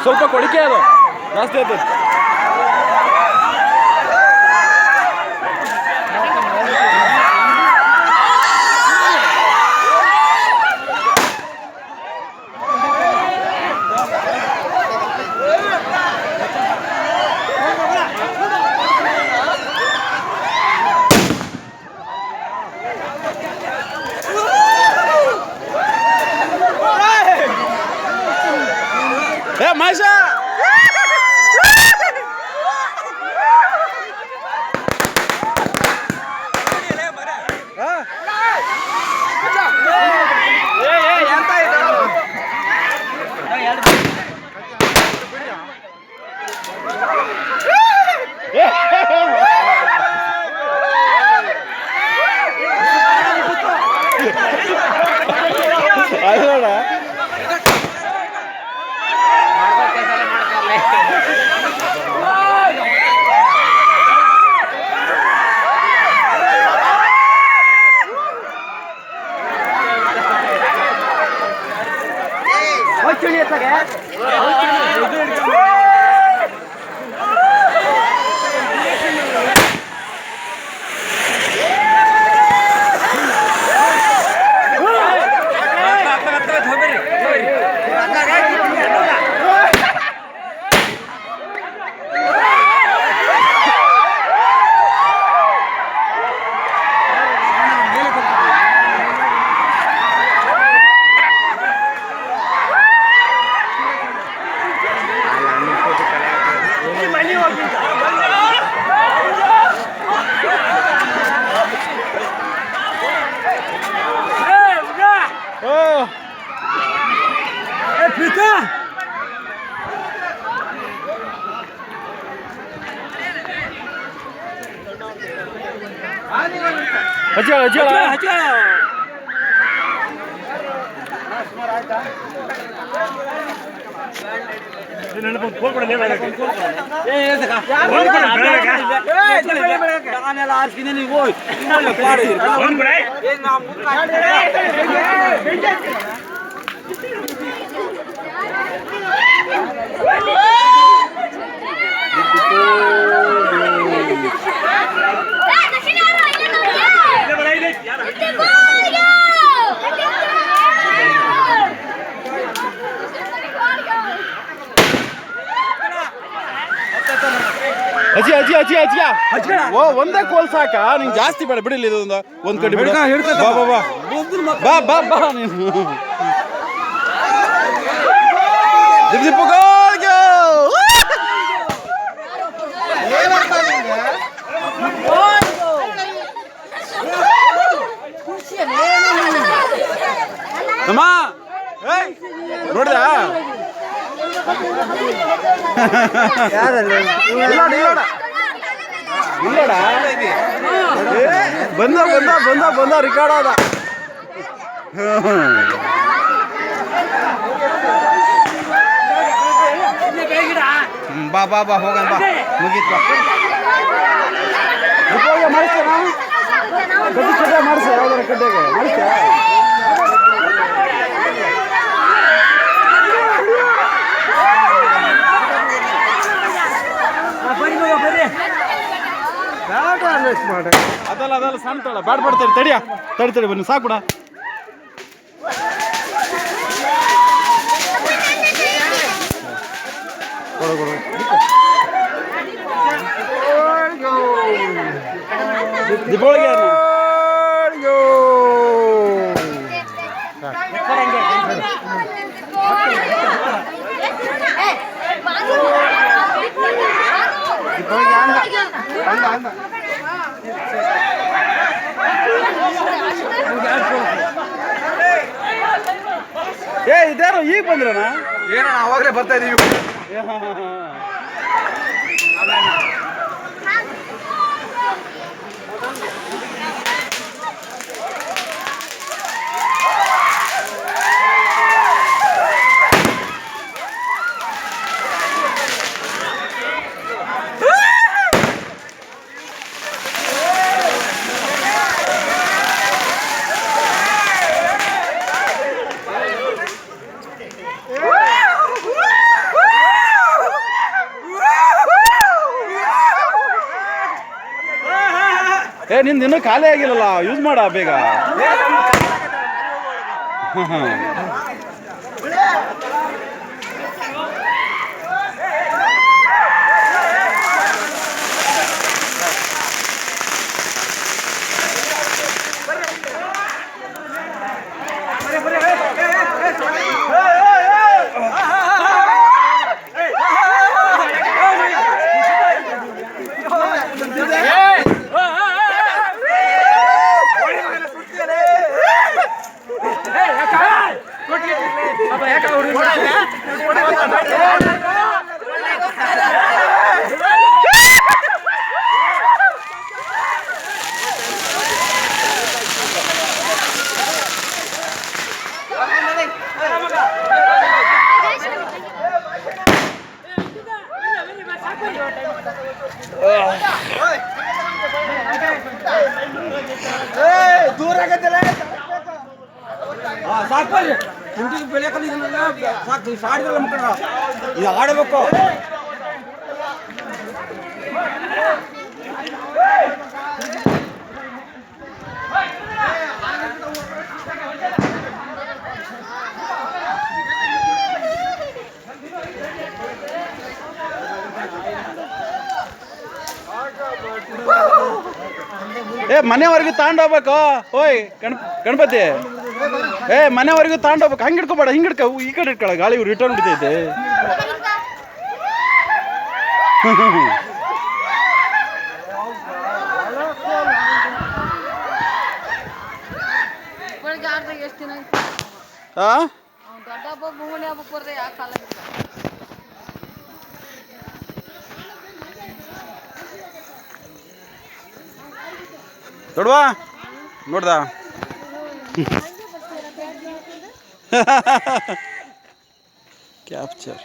ಸ್ವಲ್ಪ ಕೊಡಿಕೆ ಅದು ಜಾಸ್ತಿ ಆಯ್ತು. Masha! ಅಜ್ಜಿ ಅಜ್ಜಿ ಅಜ್ಜಿ ಅಜ್ಜಿ ಓ ಒಂದೇ ಕೋಲ್ ಸಾಕ ನಿಂಗೆ ಜಾಸ್ತಿ ಬೇಡ ಬಿಡಿಲ್ಲ ಇದು ಒಂದು ಕಡೆ ಬಿಡ ಬಾ ಬಾ ಬಾ ಬಾ ಬಾ ಬಾ ನೀನು ದಿಪ್ ದಿಪ್ ಗೋಲ್ಗೆ ಅಮ್ಮ ನೋಡಿದ ಬಂದ ಬಂದ ಬಂದ ಬಂದ ರಿಕಾರ್ಡ್ ಆದ ಬಾ ಬಾ ಬಾ ಹೋಗಣ ಬಾ ಮುಗೀತು ಮಾಡಿಸ್ತೇನಾ ಗಡ್ಡಿ ಕಡ್ಡೆ ಮಾಡಿಸ ಯಾವ್ದಾರ ಕಡ್ಡೆಗೆ ಮಾಡಿಸ್ತ ಅದಲ್ಲ ಅದಲ್ಲ ಸಣ್ಣ ತಡ ಬಾಡ್ ಬಾಡ್ತಾರೆ ತಡಿಯ ತಡಿ ತಡಿ ಬನ್ನಿ ಸಾಕು ಬಿಡ ಕೊಡು ಕೊಡು ದೀಪಾವಳಿಗೆ ಏ ಇದ್ಯಾರು ಈಗ ಬಂದ್ರಣ ಏನಣ್ಣ ಅವಾಗಲೇ ಬರ್ತಾ ಇದೀವಿ ನಿಂದು ಇನ್ನೂ ಖಾಲಿ ಆಗಿಲ್ಲಲ್ಲ, ಯೂಸ್ ಮಾಡ ಬೇಗ. ಸಾಕು ಬೆಳೆ ಕಲಿಲ್ಲ ಸಾಕು ಸಾಡಿದಲ್ಲ ಮಕ್ಕಳ ಇದು ಆಡಬೇಕು. ಮನೆವರೆಗೂ ತಗೊಂಡೋಗ್ಬೇಕು. ಓಯ್ ಗಣಪತಿ, ಮನೆವರೆಗೂ ತಗೊಂಡೋಗ್ಬೇಕು. ಹಂಗೆ ಹಿಡ್ಕೊಬೇಡ, ಹಿಂಗೆ ಹಿಡ್ಕೊ, ಈ ಕಡೆ ಇಟ್ಕೊಳ, ಗಾಳಿ ರಿಟರ್ನ್ ಬಿದ್ದೈತೆ. ನೋಡುವಾ ನೋಡ್ದ ಕ್ಯಾಪ್ಚರ್